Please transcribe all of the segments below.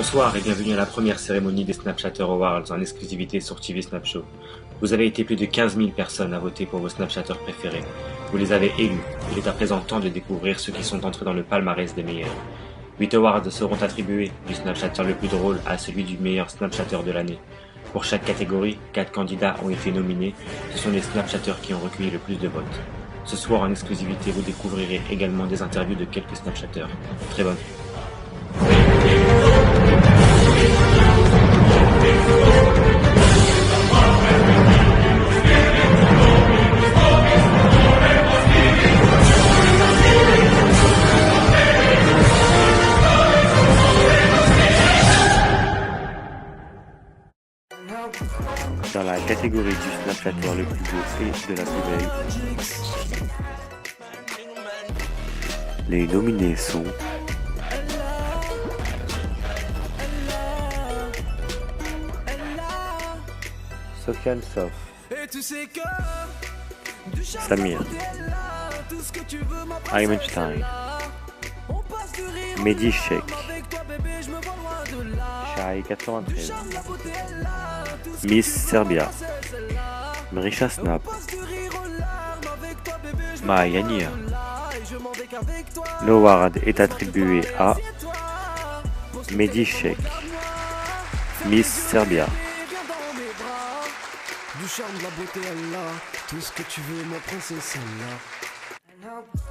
Bonsoir et bienvenue à la première cérémonie des Snapchatter Awards en exclusivité sur TV Snapshow. Vous avez été plus de 15 000 personnes à voter pour vos Snapchatters préférés. Vous les avez élus. Il est à présent temps de découvrir ceux qui sont entrés dans le palmarès des meilleurs. 8 awards seront attribués, du Snapchatter le plus drôle à celui du meilleur Snapchatter de l'année. Pour chaque catégorie, 4 candidats ont été nominés. Ce sont les Snapchatters qui ont recueilli le plus de votes. Ce soir en exclusivité, vous découvrirez également des interviews de quelques Snapchatters. Très bonne vue. Dans la catégorie du Snapchatter le plus beau et de la plus belle, les nominés sont Sofiane Sof, Samir, Einstein, Mehdi Sheikh, Shai 93, Miss Serbia, Mrisha Snap, Mahayania. L'award est attribué à Mehdi Sheikh, Miss Serbia.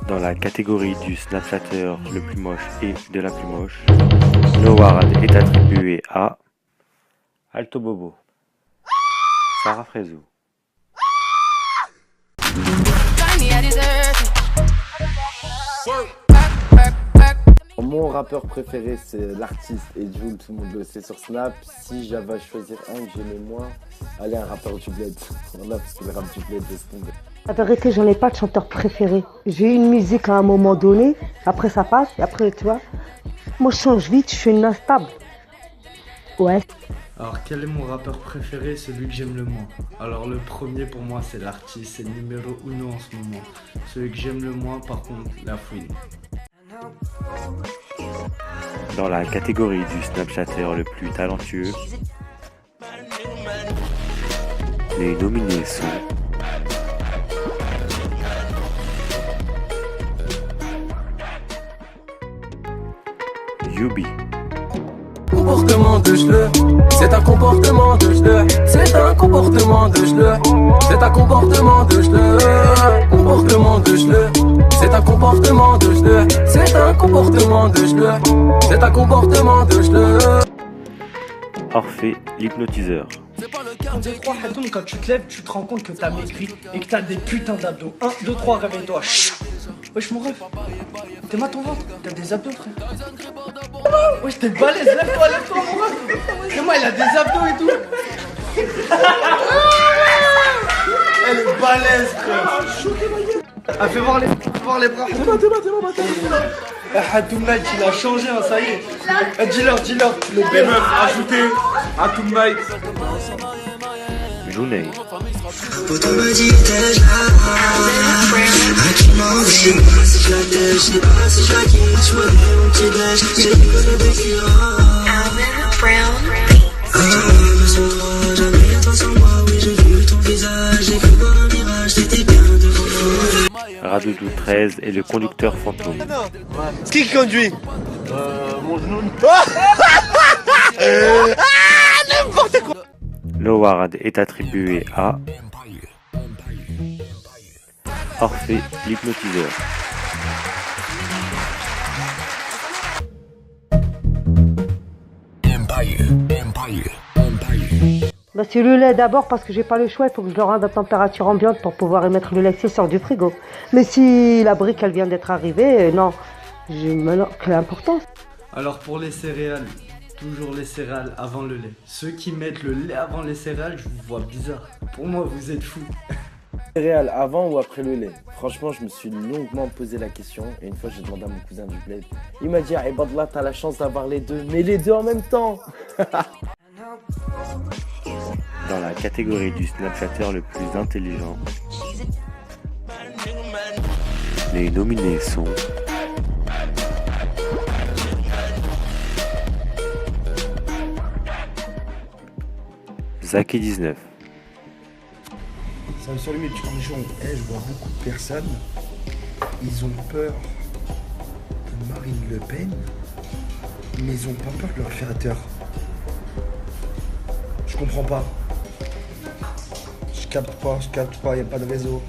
Dans la catégorie du Snapchatter le plus moche et de la plus moche, l'award est attribué à Alto Bobo, Sarah Frézou. Mon rappeur préféré c'est l'artiste et Jul, tout le monde le sait sur Snap. Si j'avais à choisir un que j'aimais moins, allez, un rappeur du bled. Voilà, parce que le rap du bled laisse tomber. La vérité, j'en ai pas de chanteur préféré. J'ai une musique à un moment donné, après ça passe, et après tu vois, moi je change vite, je suis une instable. Ouais. Alors quel est mon rappeur préféré, celui que j'aime le moins? Alors le premier pour moi c'est l'artiste, c'est le numéro 1 en ce moment. Celui que j'aime le moins par contre, La Fouine. Dans la catégorie du Snapchatter le plus talentueux, les nominés sont Yubi, Comportement de geleux, c'est un comportement de geleux, c'est un comportement de geleux, c'est un comportement de geleux, comportement de geleux, c'est un comportement de geleux, c'est un comportement de geleux, c'est un comportement de geleux. Orphée, l'hypnotiseur. 1, 2, 3, Hatoum, quand tu te lèves, tu te rends compte que t'as maigri et que t'as des putains d'abdos. 1, 2, 3, réveille-toi. Wesh mon ref, t'es mal ton ventre, t'as des abdos frère. Wesh t'es balèze, lève-toi mon ref. Et moi il a des abdos et tout. Elle est balèze frère. Ah fais voir les bras. Hatoum Night il a changé hein, ça y est. Dis-leur, le Les meufs, ajoutez Hatoum Night. Junei, Pourtant me dit t'es là. À qui m'en veux, je sais pas si je la dèche, je sais pas si je la quitte, je me mets mon petit déj, j'ai dit que le défi me sont trop, jamais attention moi, oui j'ai vu ton visage, j'ai cru voir un mirage, c'était bien devant moi. Radoudou 13 et le conducteur fantôme. Qui conduit? Mon genou. N'importe quoi. L'award est attribué à Orphée, l'hypnotiseur. Bah c'est le lait d'abord parce que j'ai pas le choix, il faut que je le rende à température ambiante pour pouvoir émettre le lait qui sort du frigo. Mais si la brique elle vient d'être arrivée, non, maintenant quelle importance. Alors pour les céréales, toujours les céréales avant le lait. Ceux qui mettent le lait avant les céréales, je vous vois bizarre. Pour moi vous êtes fous. Céréales avant ou après le lait? Franchement, je me suis longuement posé la question et une fois j'ai demandé à mon cousin du bled. Il m'a dit ah, Ibadallah, t'as la chance d'avoir les deux, mais les deux en même temps. Dans la catégorie du Snapchatter le plus intelligent, les nominés sont Zaki19. Salut mes petits cornichons. Je vois beaucoup de personnes. Ils ont peur de Marine Le Pen, mais ils ont pas peur de leur créateur. Je comprends pas. Je capte pas, y a pas de réseau.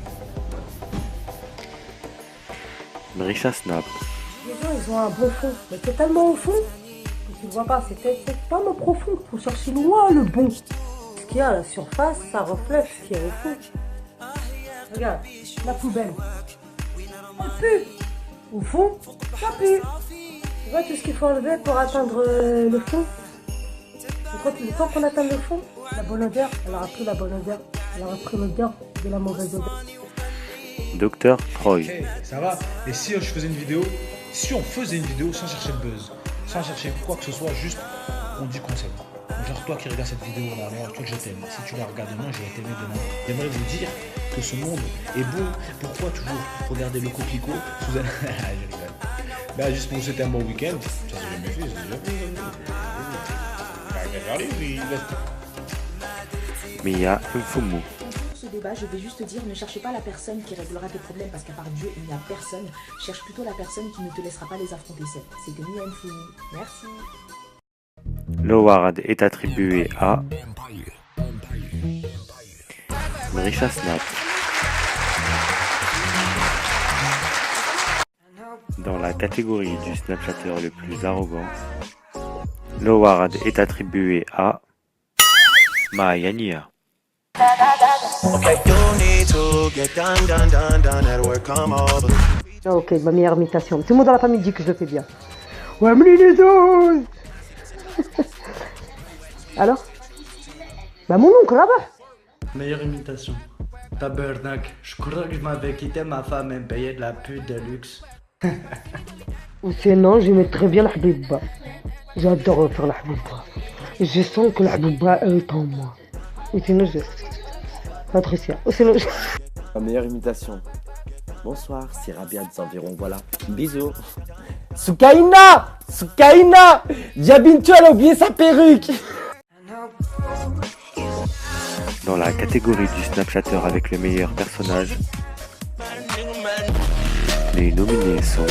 Mrisha Snap. Les gens, ils ont un bon fond, mais c'est tellement au fond que tu ne vois pas. C'est tellement profond qu'il faut chercher loin le bon. Ce qu'il y a à la surface, ça reflète ce qui est au fond. Regarde, la poubelle. Elle pue. Au fond, ça pue. Tu vois tout ce qu'il faut enlever pour atteindre le fond. Et le temps qu'on atteint le fond, la bonne odeur, elle aura plus la bonne odeur. Elle aura pris l'odeur de la mauvaise odeur. Dr Troy. Hey, ça va? Et si je faisais une vidéo, si on faisait une vidéo sans chercher le buzz, sans chercher quoi que ce soit, juste on dit concept. Genre toi qui regardes cette vidéo là, moi, toi que je t'aime, si tu la regardes demain, je vais t'aimer demain. J'aimerais vous dire que ce monde est beau. Pourquoi toujours regarder le coquelicot sous un... Je rigole. Bah juste pour vous souhaiter un bon week-end. Ça c'est jamais fait, Mia Mfumu. Ce débat, je vais juste dire, ne cherchez pas la personne qui réglera tes problèmes parce qu'à part Dieu, il n'y a personne. Cherche plutôt la personne qui ne te laissera pas les affronter seule. C'était Mia Mfumu. Merci. L'award est attribué à Mrisha Snap. Dans la catégorie du Snapchatter le plus arrogant, l'award est attribué à Maya Nia. Ok, ma meilleure imitation. Tout le monde dans la famille dit que je le fais bien. Ouais, mais les deux. Alors? Bah mon oncle là-bas. Meilleure imitation. Tabernacle. Je crois que je m'avais quitté ma femme et me payait de la pute de luxe. Ou sinon, je mets très bien la habiba. J'adore faire la habiba. Je sens que la habiba est en moi. Ou sinon, Patricia. Ou sinon, Ma meilleure imitation. Bonsoir, c'est Rabia des environs, voilà. Bisous. Soukaina! Soukaina! Diabintu, elle a oublié sa perruque! Dans la catégorie du Snapchatter avec le meilleur personnage, les nominés sont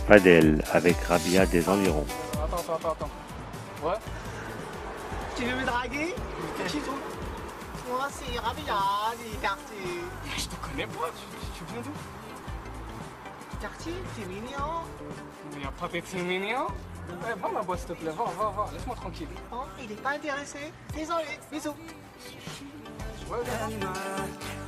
Fadel avec Rabia des environs. Attends. Ouais. Tu veux me draguer? Moi, c'est Rabia du quartier. Je te connais pas, tu viens d'où? Quartier, c'est mignon. Il n'y a pas d'être mignon. Ouais, va ma boîte s'il te plaît, va, laisse-moi tranquille. Oh, il est pas intéressé. Désolé, bisous.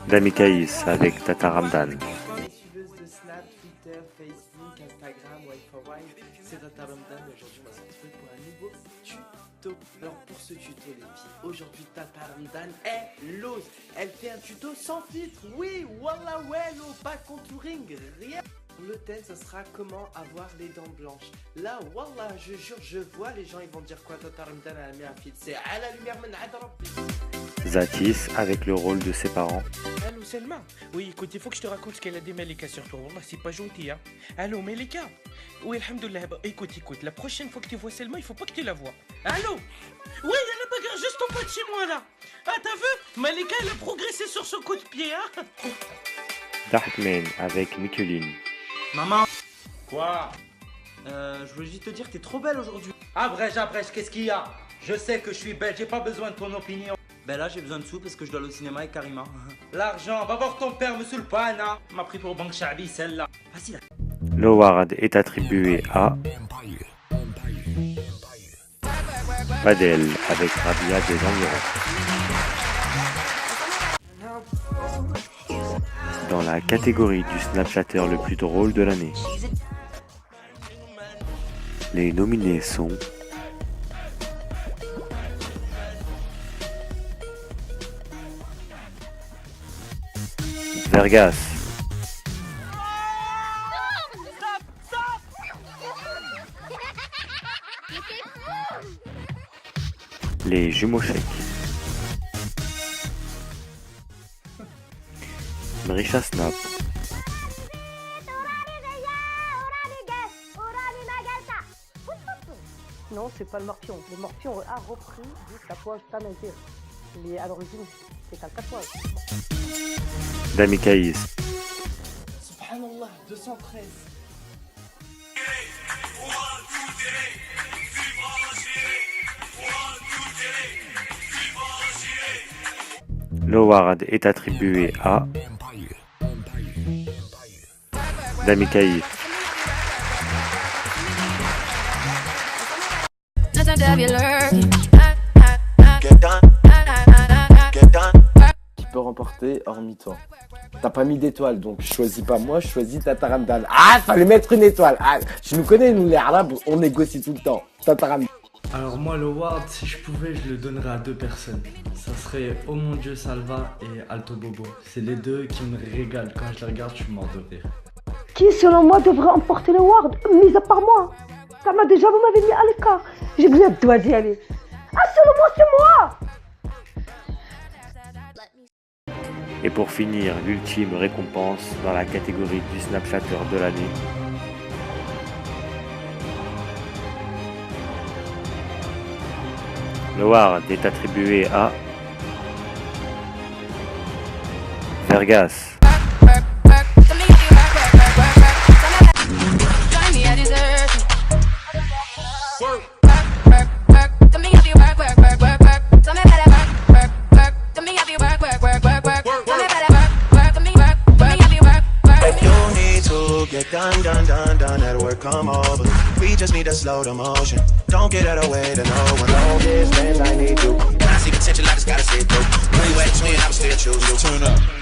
Damikaïs avec Tata Ramdan. Suiveuse de Snap, Twitter, Facebook, Instagram, Wi-Fi, c'est Tata Ramdan. Aujourd'hui, on va se retrouver pour un nouveau tuto. Alors, pour ce tuto, les filles, aujourd'hui, Tata Ramdan est l'ose. Elle fait un tuto sans filtre. Oui, wallah, well, pas contouring, rien. Le thème, ce sera comment avoir les dents blanches. Là, wallah, je jure, je vois les gens, ils vont dire quoi, Tata Ramdan, elle a mis un filtre. C'est à la lumière, Zatis avec le rôle de ses parents. Allô Selma. Oui, écoute, il faut que je te raconte ce qu'elle a dit Melika sur toi. Wallah, c'est pas gentil, hein. Allô Melika. Oui, alhamdoulilah. Écoute, la prochaine fois que tu vois Selma, il faut pas que tu la vois. Allô. Oui, il y a la bagarre juste en bas de chez moi, là. Ah, t'as vu? Melika, elle a progressé sur son coup de pied, hein. Darkman avec Mikuline. Maman. Quoi? Je voulais juste te dire que t'es trop belle aujourd'hui. Abrège, qu'est-ce qu'il y a? Je sais que je suis belle, j'ai pas besoin de ton opinion. Ben là, j'ai besoin de sous parce que je dois aller au cinéma avec Karima. L'argent, va voir ton père, monsieur le pana. M'a pris pour Banque Chabi, celle-là. Facile. L'award est attribué à Fadel avec Rabia des environs. Dans la catégorie du Snapchatter le plus drôle de l'année, les nominés sont Vergas, les jumeaux chèques, Mrisha Snap, c'est pas le morpion. Le morpion a repris du tatouage Tanazir. Mais à l'origine, c'est un tatouage. Damikaïs. Subhanallah, 213. L'award est attribué à Damikaïs. Qui peut remporter hormis toi? T'as pas mis d'étoile, donc je choisis pas moi, je choisis Tata Ramdan. Ah, fallait mettre une étoile. Ah, je nous connais, nous les Arabes, on négocie tout le temps. Tata Ramdan. Alors moi, l'award, si je pouvais, je le donnerais à deux personnes. Ça serait Oh mon Dieu Salva et Alto Bobo. C'est les deux qui me régalent. Quand je les regarde, je suis mort de rire. Qui, selon moi, devrait emporter l'award, mis à part moi? Ça m'a déjà, vous m'avez mis à l'écart. J'ai besoin de toi d'y aller. Ah, selon moi, c'est moi! Et pour finir, l'ultime récompense dans la catégorie du Snapchatter de l'année. L'award est attribué à Vergas. Get done at work, come over. We just need to slow the motion. Don't get out of the way to no one. All this things I need to. When I see potential, I just gotta see it through. When you at 20, I would still choose you. Turn up.